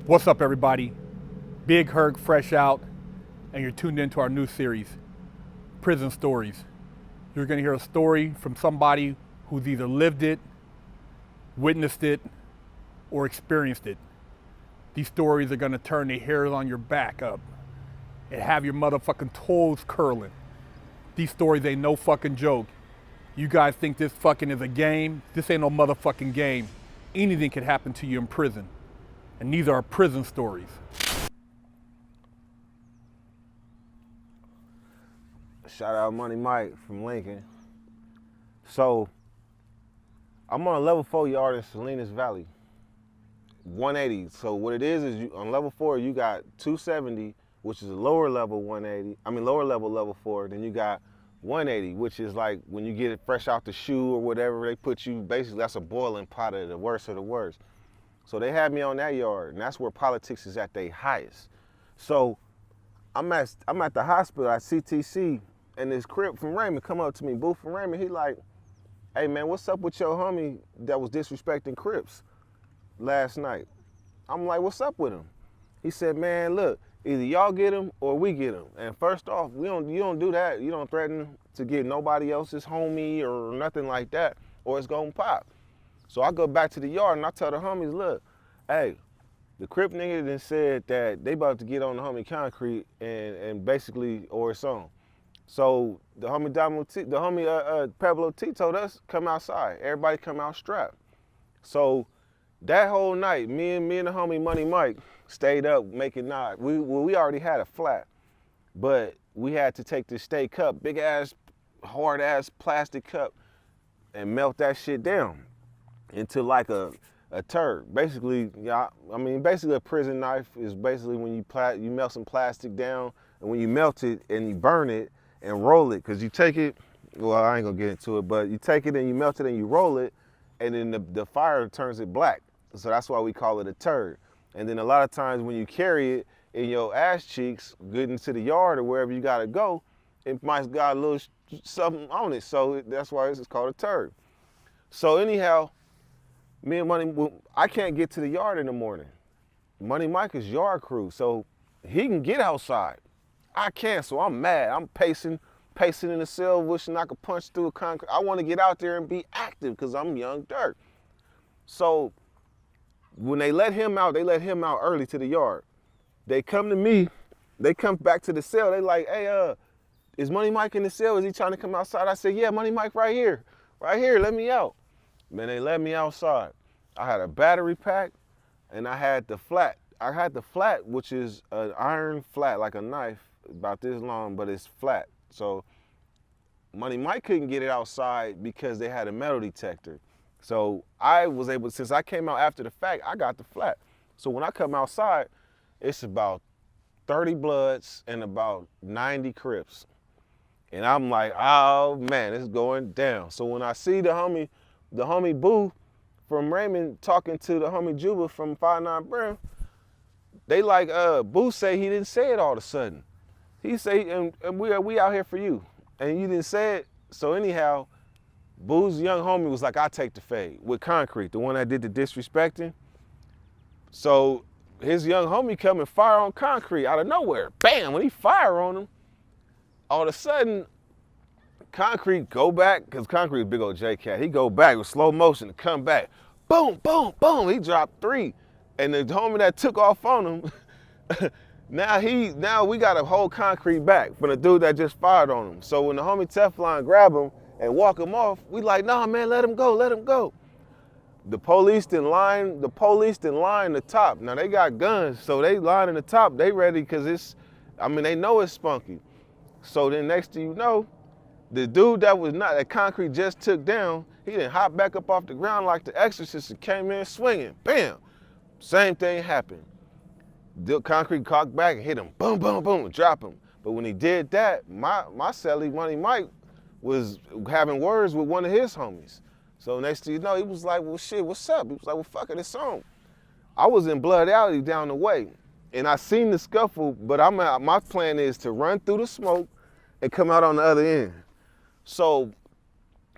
What's up, everybody? Big Herc fresh out, and you're tuned into our new series, Prison Stories. You're gonna hear a story from somebody who's either lived it, witnessed it, or experienced it. These stories are gonna turn the hairs on your back up and have your motherfucking toes curling. These stories ain't no fucking joke. You guys think this fucking is a game? This ain't no motherfucking game. Anything could happen to you in prison. And these are prison stories. Shout out Money Mike from Lincoln. So, I'm on a level 4 yard in Salinas Valley, 180. So what it is you, on level 4, you got 270, which is a lower level 180. Lower level 4. Then you got 180, which is like when you get it fresh out the shoe or whatever, they put you, basically that's a boiling pot of the worst of the worst. So they had me on that yard, and that's where politics is at their highest. So I'm at the hospital at CTC, and this Crip from Raymond come up to me, Boo from Raymond, he like, hey man, what's up with your homie that was disrespecting Crips last night? I'm like, what's up with him? He said, man, look, either y'all get him or we get him. And first off, you don't do that. You don't threaten to get nobody else's homie or nothing like that, or it's gonna pop. So I go back to the yard and I tell the homies, look, hey, the Crip nigga done said that they about to get on the homie Concrete and basically, or it's on. So the homie Pablo T told us, come outside. Everybody come out strapped. So that whole night, me and the homie Money Mike stayed up making knots. We already had a flat, but we had to take this state cup, big ass, hard ass plastic cup, and melt that shit down into like a turd. Basically, basically a prison knife is basically when you melt some plastic down, and when you melt it and you burn it and roll it, because you take it, well, I ain't gonna get into it, but you take it and you melt it and you roll it, and then the fire turns it black. So that's why we call it a turd. And then a lot of times when you carry it in your ass cheeks, getting to the yard or wherever you gotta go, it might got a little something on it. So that's why this is called a turd. So anyhow, me and Money, I can't get to the yard in the morning. Money Mike is yard crew, so he can get outside. I can't, so I'm mad. I'm pacing in the cell, wishing I could punch through a concrete. I want to get out there and be active because I'm young Dirk. So when they let him out early to the yard. They come to me, they come back to the cell. They like, hey, is Money Mike in the cell? Is he trying to come outside? I said, yeah, Money Mike right here, let me out. Man, they let me outside. I had a battery pack and I had the flat. I had the flat, which is an iron flat, like a knife, about this long, but it's flat. So Money Mike couldn't get it outside because they had a metal detector. So I was able, since I came out after the fact, I got the flat. So when I come outside, it's about 30 Bloods and about 90 Crips. And I'm like, oh man, it's going down. So when I see the homie Boo from Raymond talking to the homie Juba from 59 Brim, they like, Boo say he didn't say it all of a sudden. He say, and we out here for you. And you didn't say it. So anyhow, Boo's young homie was like, I take the fade with Concrete, the one that did the disrespecting. So his young homie come and fire on Concrete out of nowhere. Bam, when he fire on him, all of a sudden, Concrete go back, because Concrete is big old J-Cat. He go back with slow motion to come back. Boom, boom, boom, he dropped 3. And the homie that took off on him, now we got to hold Concrete back from the dude that just fired on him. So when the homie Teflon grab him and walk him off, we like, nah man, let him go. The police didn't line the top. Now they got guns, so they lining the top, they ready, because they know it's spunky. So then next thing you know, the dude that Concrete just took down, he didn't hop back up off the ground like the Exorcist and came in swinging. Bam! Same thing happened. The Concrete cocked back and hit him. Boom, boom, boom, drop him. But when he did that, my cellie, Money Mike, was having words with one of his homies. So next thing you know, he was like, well, shit, what's up? He was like, well, fuck it, it's on. I was in Blood Alley down the way, and I seen the scuffle, but my plan is to run through the smoke and come out on the other end. So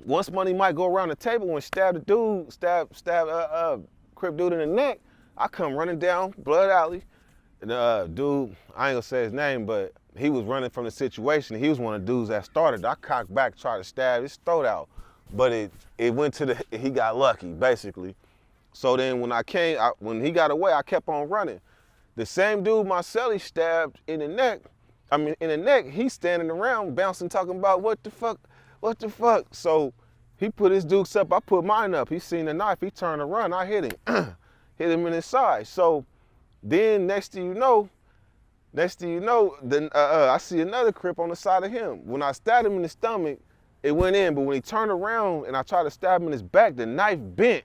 once Money Mike go around the table and stab the dude, stab Crip dude in the neck, I come running down Blood Alley, and dude, I ain't gonna say his name, but he was running from the situation. He was one of the dudes that started. I cocked back, tried to stab his throat out, but it went to he got lucky, basically. So then when he got away, I kept on running. The same dude my celly stabbed in the neck, he's standing around bouncing, talking about what the fuck. So he put his dukes up, I put mine up. He seen the knife, he turned to run, I hit him. Hit him in his side. So then next thing you know, then I see another Crip on the side of him. When I stabbed him in the stomach, it went in, but when he turned around and I tried to stab him in his back, the knife bent.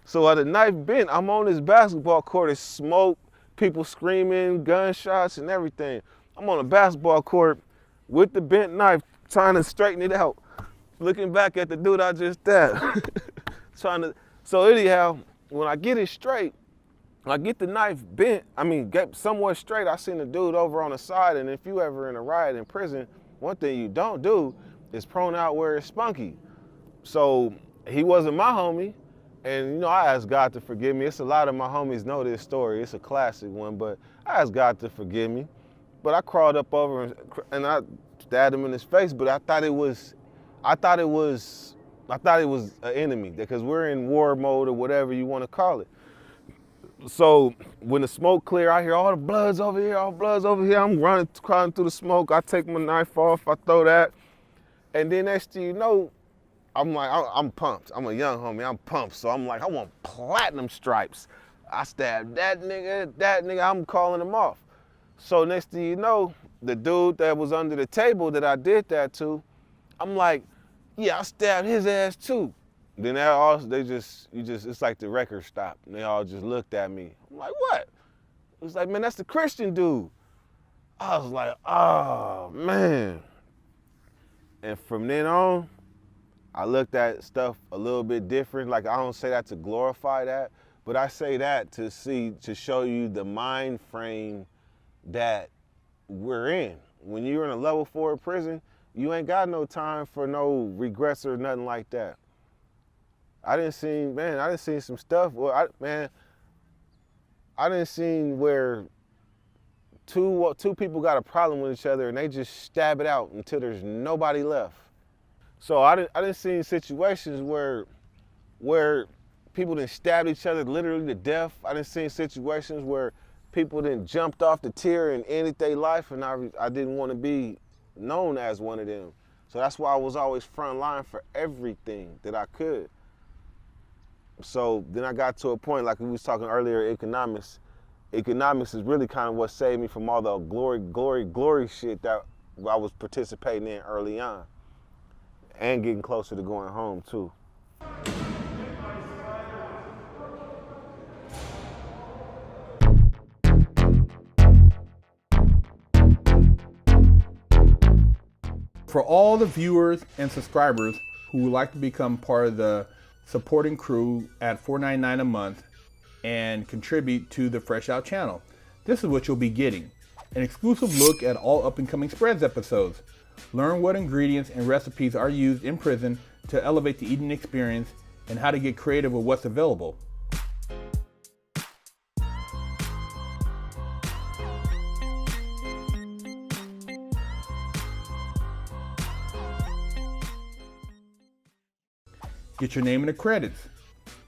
So as the knife bent, I'm on this basketball court, it's smoke, people screaming, gunshots and everything. I'm on a basketball court with the bent knife, trying to straighten it out, looking back at the dude I just stabbed. So anyhow, when I get it straight, I get the knife bent, get somewhat straight, I seen the dude over on the side, and if you ever in a riot in prison, one thing you don't do is prone out where it's spunky. So he wasn't my homie, and I asked God to forgive me. It's a lot of my homies know this story, it's a classic one, but I asked God to forgive me. But I crawled up over and I stabbed him in his face, but I thought it was an enemy, because we're in war mode or whatever you want to call it. So when the smoke clear, I hear all the blood's over here, I'm running, crawling through the smoke. I take my knife off, I throw that. And then next thing you know, I'm like, I'm pumped. I'm a young homie, I'm pumped. So I'm like, I want platinum stripes. I stabbed that nigga, I'm calling him off. So next thing you know, the dude that was under the table that I did that to, I'm like, yeah, I stabbed his ass too. Then it's like the record stopped. And they all just looked at me. I'm like, what? It was like, man, that's the Christian dude. I was like, oh, man. And from then on, I looked at stuff a little bit different. Like, I don't say that to glorify that, but I say that to show you the mind frame that we're in. When you're in a level 4 prison, you ain't got no time for no regrets or nothing like that. I didn't see some stuff. Well, I didn't see where two people got a problem with each other and they just stab it out until there's nobody left. So I didn't see situations where people didn't stab each other literally to death. I didn't see situations where people didn't jumped off the tier and ended their life, and I didn't want to be known as one of them. So that's why I was always front line for everything that I could. So then I got to a point, like we was talking earlier, economics. Economics is really kind of what saved me from all the glory shit that I was participating in early on, and getting closer to going home too. For all the viewers and subscribers who would like to become part of the supporting crew at $4.99 a month and contribute to the Fresh Out channel, this is what you'll be getting. An exclusive look at all up-and-coming Spreads episodes. Learn what ingredients and recipes are used in prison to elevate the eating experience and how to get creative with what's available. Get your name in the credits.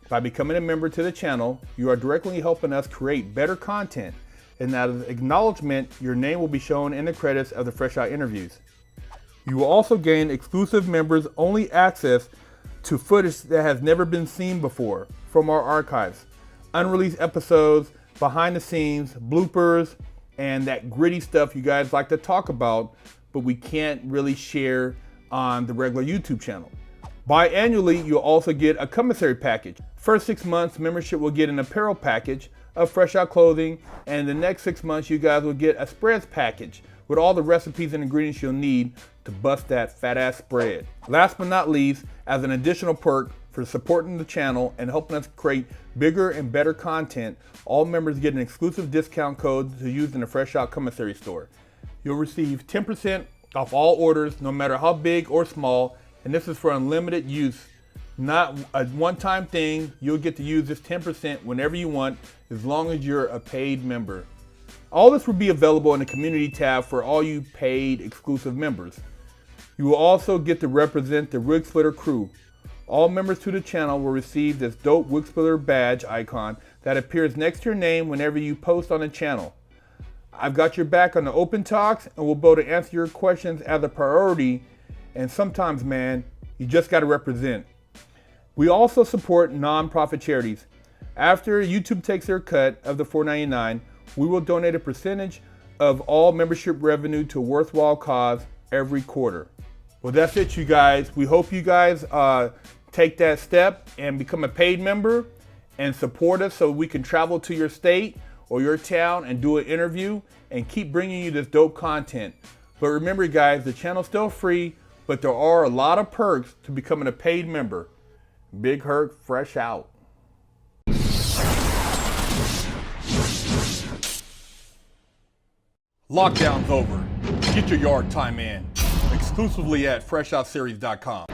By becoming a member to the channel, you are directly helping us create better content, and out of acknowledgement, your name will be shown in the credits of the Fresh Out interviews. You will also gain exclusive members only access to footage that has never been seen before from our archives, unreleased episodes, behind the scenes, bloopers, and that gritty stuff you guys like to talk about, but we can't really share on the regular YouTube channel. Biannually, you'll also get a commissary package. First 6 months, membership will get an apparel package of Fresh Out clothing, and the next 6 months, you guys will get a spreads package with all the recipes and ingredients you'll need to bust that fat ass spread. Last but not least, as an additional perk for supporting the channel and helping us create bigger and better content, all members get an exclusive discount code to use in the Fresh Out commissary store. You'll receive 10% off all orders, no matter how big or small, and this is for unlimited use Not a one-time thing. You'll get to use this 10% whenever you want, as long as you're a paid member. All this will be available in the community tab for all you paid exclusive members. You will also get to represent the Wig Splitter crew. All members to the channel will receive this dope Wig Splitter badge icon that appears next to your name whenever you post on the channel. I've got your back on the open talks and will be able to answer your questions as a priority, and sometimes, man, you just got to represent. We also support non-profit charities. After YouTube takes their cut of the $4.99, we will donate a percentage of all membership revenue to a worthwhile cause every quarter. Well, that's it, you guys. We hope you guys take that step and become a paid member and support us so we can travel to your state or your town and do an interview and keep bringing you this dope content. But remember, guys, the channel's still free, but there are a lot of perks to becoming a paid member. Big Herc fresh out. Lockdown's over. Get your yard time in. Exclusively at FreshOutSeries.com.